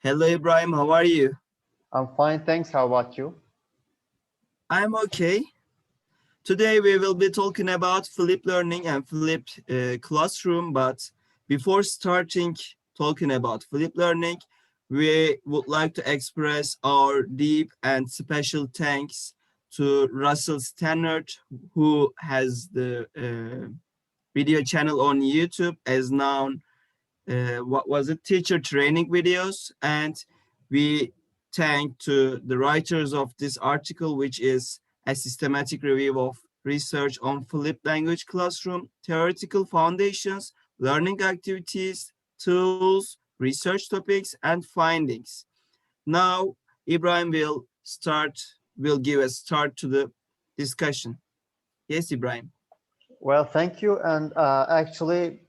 Hello, Ibrahim. How are you? I'm fine, thanks. How about you? I'm okay. Today we will be talking about flipped learning and flipped classroom. But before starting talking about flipped learning, we would like to express our deep and special thanks to Russell Stannard, who has the video channel on YouTube as known what was it, teacher training videos, and we thank to the writers of this article, which is a systematic review of research on flipped language classroom, theoretical foundations, learning activities, tools, research topics, and findings. Now, Ibrahim will give a start to the discussion. Yes, Ibrahim. Well, thank you. And actually,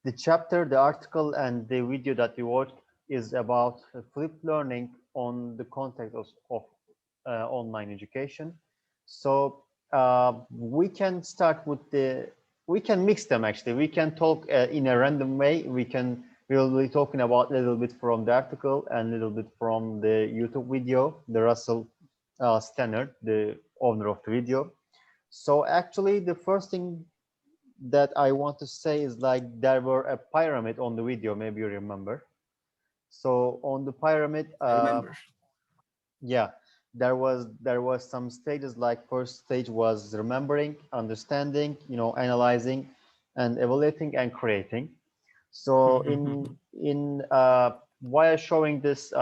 the chapter, the article, and the video that you watched is about flipped learning on the context of online education. So we can start with we can mix them actually. We can talk in a random way. We will be talking about a little bit from the article and a little bit from the YouTube video, the Russell Stannard, the owner of the video. So actually, the first thing that I want to say is like there were a pyramid on the video, maybe you remember. So on the pyramid, I remember. yeah, there was some stages. Like first stage was remembering, understanding, analyzing, and evaluating and creating. So while showing this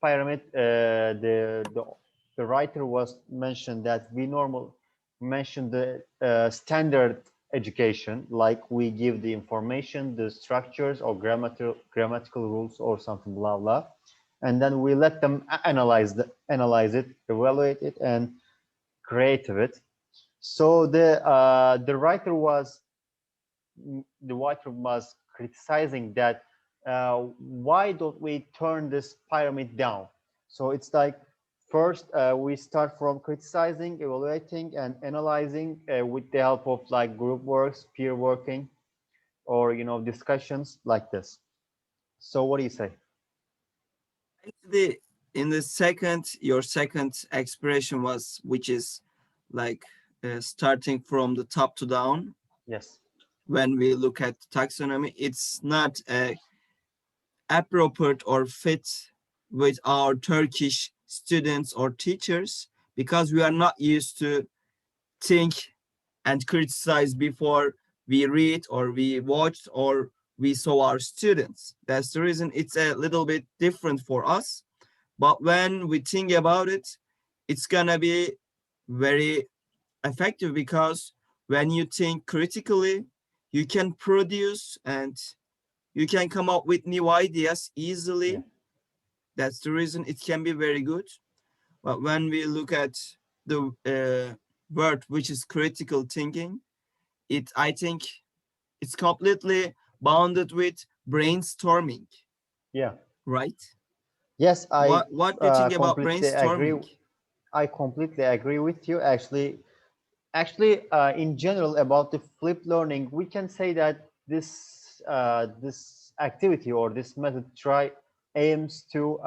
pyramid, the writer was mentioned that we mentioned the standard education, like we give the information, the structures or grammatical rules or something, blah blah, and then we let them analyze it, evaluate it, and create it. So the writer was criticizing that why don't we turn this pyramid down? So it's like first we start from criticizing, evaluating, and analyzing with the help of like group works, peer working, or discussions like this. So what do you say? Actually, in your second expression was, which is like starting from the top to down. Yes. When we look at taxonomy, it's not appropriate or fit with our Turkish students or teachers because we are not used to think and criticize before we read or we watch or we saw our students. That's the reason it's a little bit different for us. But when we think about it, it's gonna be very effective because when you think critically, you can produce and you can come up with new ideas easily. Yeah. That's the reason it can be very good. But when we look at the word which is critical thinking, I think it's completely bounded with brainstorming, Yeah. right? Yes, What do you think about completely agree. brainstorming? I completely agree with you. Actually, in general, about the flipped learning, we can say that this activity or this method aims to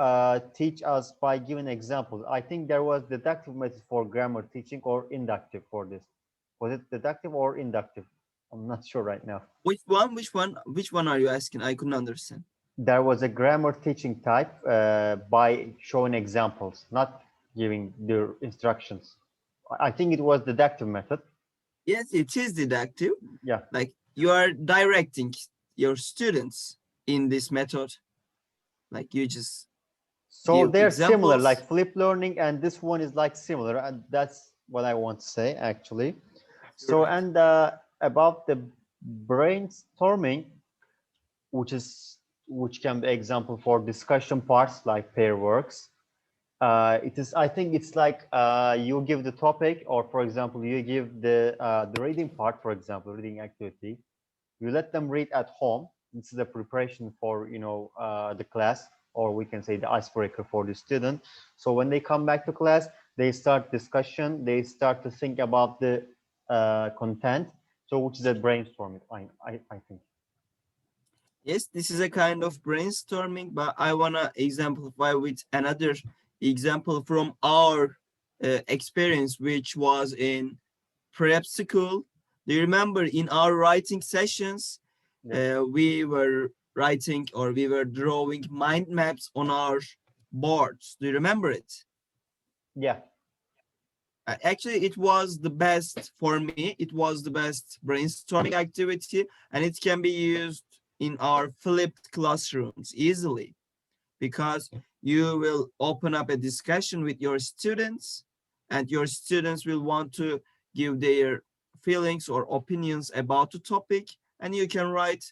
teach us by giving examples. I think there was deductive method for grammar teaching or inductive for this. Was it deductive or inductive? I'm not sure right now. Which one? Which one are you asking? I couldn't understand. There was a grammar teaching type by showing examples, not giving the instructions. I think it was deductive method. Yes, it is deductive. Yeah. Like you are directing your students in this method. Like you just So give they're similar, examples. like flip learning, and this one is like similar, and that's what I want to say actually. So Right. and about the brainstorming, which can be example for discussion parts like pair works. I think it's like you give the topic, or for example, you give the reading part, for example, reading activity. You let them read at home. This is a preparation for the class, or we can say the icebreaker for the student. So when they come back to class, they start discussion. They start to think about the content. So which is a brainstorming, I think. Yes, this is a kind of brainstorming, but I want to exemplify with another example from our experience, which was in prep school. Do you remember in our writing sessions, Yeah. we were writing or we were drawing mind maps on our boards? Do you remember it? Yeah. Actually, it was the best for me. It was the best brainstorming activity, and it can be used in our flipped classrooms easily because you will open up a discussion with your students, and your students will want to give their feelings or opinions about the topic, and you can write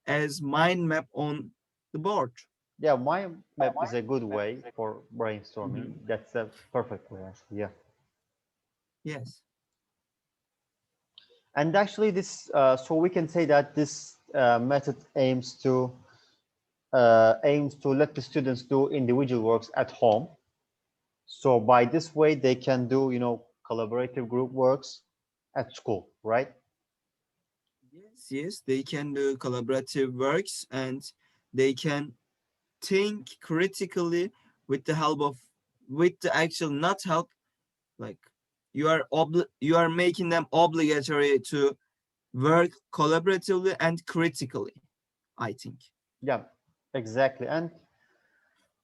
as mind map on the board. Yeah, mind map is a good way for brainstorming. Mhm. That's a perfect way, actually. Yeah. Yes. And actually, this so we can say that this method aims to let the students do individual works at home. So by this way, they can do collaborative group works at school, right? Yes, yes, they can do collaborative works and they can think critically with the help of with the actual not help like you are making them obligatory to work collaboratively and critically, I think. Yeah, exactly. And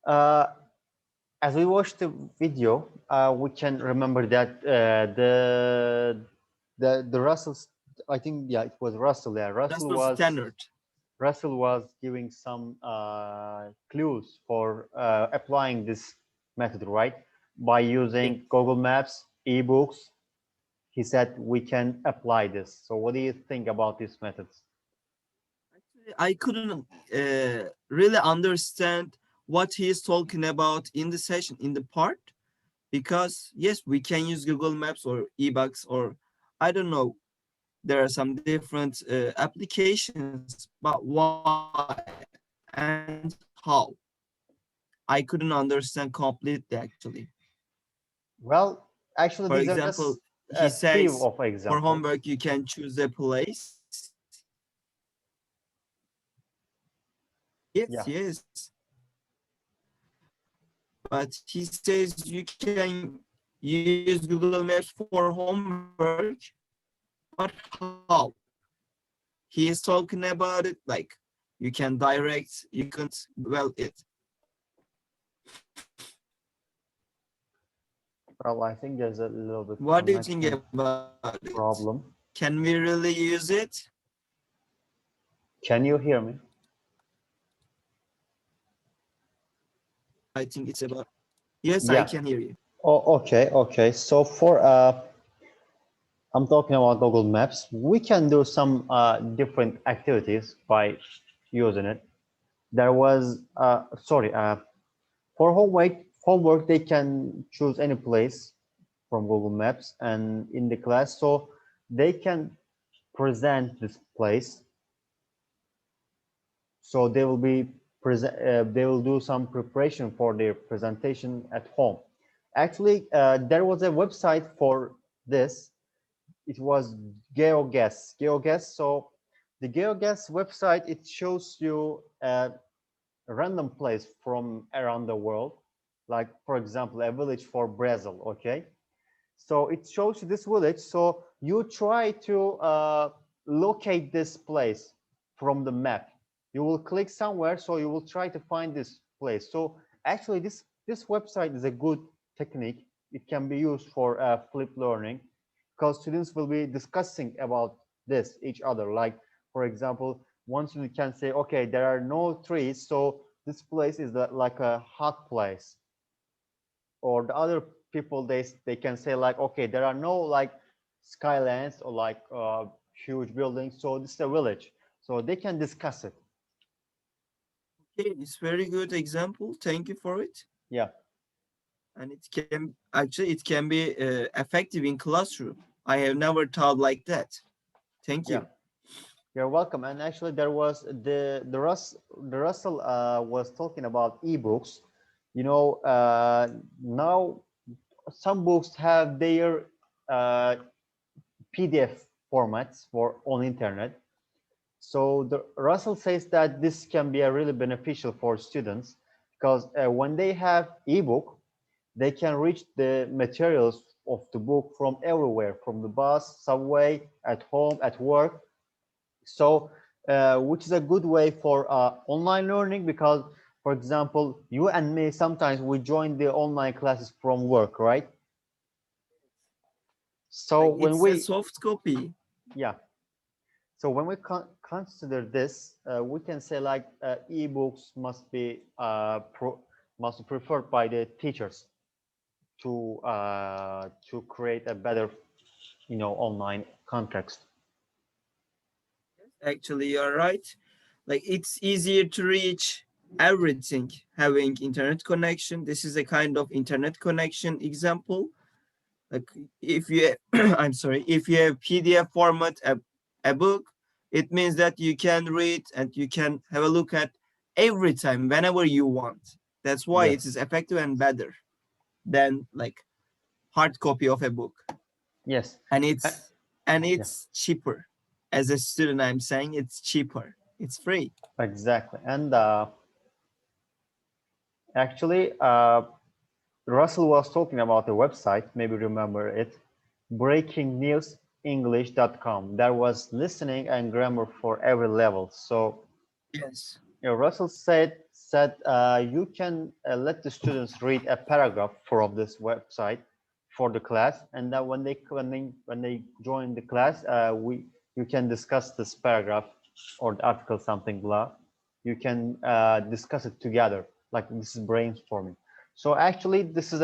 uh, as we watch the video, we can remember that the Russell's, I think, yeah, it was Russell. Yeah, That's the standard. Russell was giving some clues for applying this method, right? By Yes. using Google Maps, ebooks, he said we can apply this. So, what do you think about these methods? Actually, I couldn't really understand what he is talking about in the session in the part because yes, we can use Google Maps or ebooks or I don't know. There are some different applications, but why and how? I couldn't understand completely actually. Well, For actually, these are example, just he a few says of for examples. homework you can choose a place. Yes, Yeah. yes. But he says you can use Google Maps for homework, but how? He is talking about it like you can direct, you can't well it. Well, I think there's a little bit What do you think connection about it? problem. Can we really use it? Can you hear me? I think it's about. Yes, I Yeah. can hear you. Oh, okay, okay. So for I'm talking about Google Maps. We can do some different activities by using it. There was sorry for homework they can choose any place from Google Maps and in the class, so they can present this place. So they will be present. They will do some preparation for their presentation at home. Actually, there was a website for this. It was GeoGuess. GeoGuess. So the GeoGuess website, it shows you a random place from around the world, like for example, a village for Brazil. Okay, so it shows you this village. So you try to locate this place from the map. You will click somewhere, so you will try to find this place. So actually, this website is a good technique. It can be used for flip learning because students will be discussing about this each other. Like for example, one student can say, "Okay, there are no trees, so this place is like a hot place." Or the other people, they can say like, okay, there are no like skylines or like huge buildings, so this is a village, so they can discuss it. Okay, it's very good example. Thank you for it. Yeah. And it can actually it can be effective in classroom. I have never thought like that. Thank Yeah, you. you're welcome. And actually there was the Russell was talking about ebooks. Now some books have their uh, PDF formats for on internet. So Russell says that this can be really beneficial for students because when they have ebook, they can reach the materials of the book from everywhere, from the bus, subway, at home, at work. So, which is a good way for online learning because, for example, you and me, sometimes we join the online classes from work, right? So Like when it's a we, soft copy. yeah. So when we consider this, we can say like ebooks must be must be preferred by the teachers to create a better, online context. Actually, you're right. Like it's easier to reach everything having internet connection. This is a kind of internet connection example. Like if you I'm sorry, if you have PDF format a book, it means that you can read and you can have a look at every time whenever you want. That's why it is Yes. effective and better than like hard copy of a book. Yes. And Uh, yeah. it's cheaper. As a student, I'm saying it's cheaper. It's free. Exactly. And actually, Russell was talking about the website, maybe remember it, breakingnewsenglish.com. There was listening and grammar for every level. So, Yes. Russell said you can let the students read a paragraph from this website for the class, and then when they join the class, you can discuss this paragraph or the article, something blah. You can discuss it together, like this is brainstorming. So actually, this is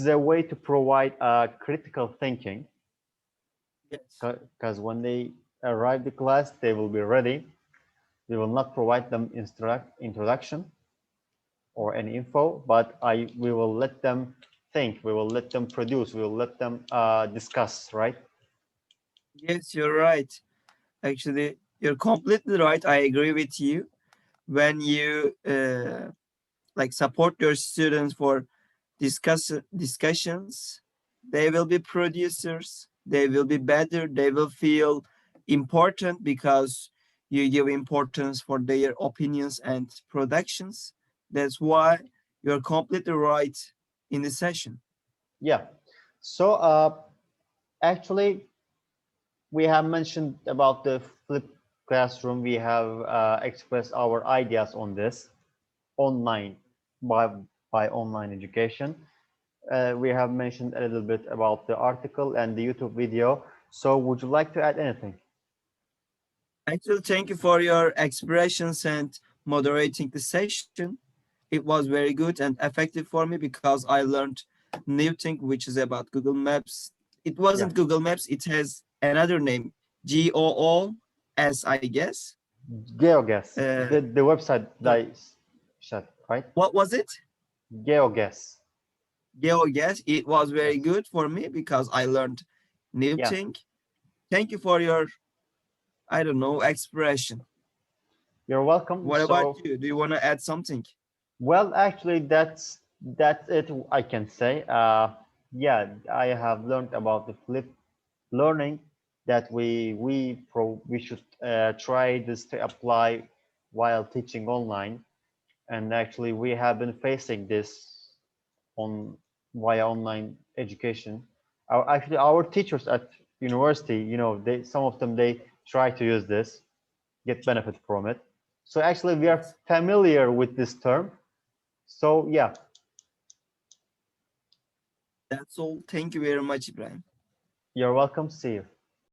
a way to provide critical thinking Yes. because when they arrive the class, they will be ready. We will not provide them introduction or any info, but we will let them think. We will let them produce. We will let them discuss. Right? Yes, you're right. Actually, you're completely right. I agree with you. When you like support your students for discussions, they will be producers. They will be better. They will feel important because you give importance for their opinions and productions. That's why you're completely right in the session. Yeah. So actually, we have mentioned about the flipped classroom. We have expressed our ideas on this online by online education. We have mentioned a little bit about the article and the YouTube video. So would you like to add anything? Actually, thank you for your expressions and moderating the session. It was very good and effective for me because I learned new thing, which is about Google Maps. It Yeah. wasn't Google Maps. It has another name, GOOS, I guess. GeoGuess, Uh, the website that so I shut, right? what was it? GeoGuess. GeoGuess. It was very Yes. good for me because I learned new Yeah. thing. Thank you for your, I don't know, expression. You're welcome. What about So, you? Do you want to add something? well, actually, that's it. I can say. Yeah, I have learned about the flip learning that we should try this to apply while teaching online. And actually, we have been facing this on via online education. Actually, our teachers at university, they some of them they try to use this, get benefit from it. So actually, we are Yes. familiar with this term. So yeah, That's all. Thank you very much, Ibrahim. you're welcome. See you.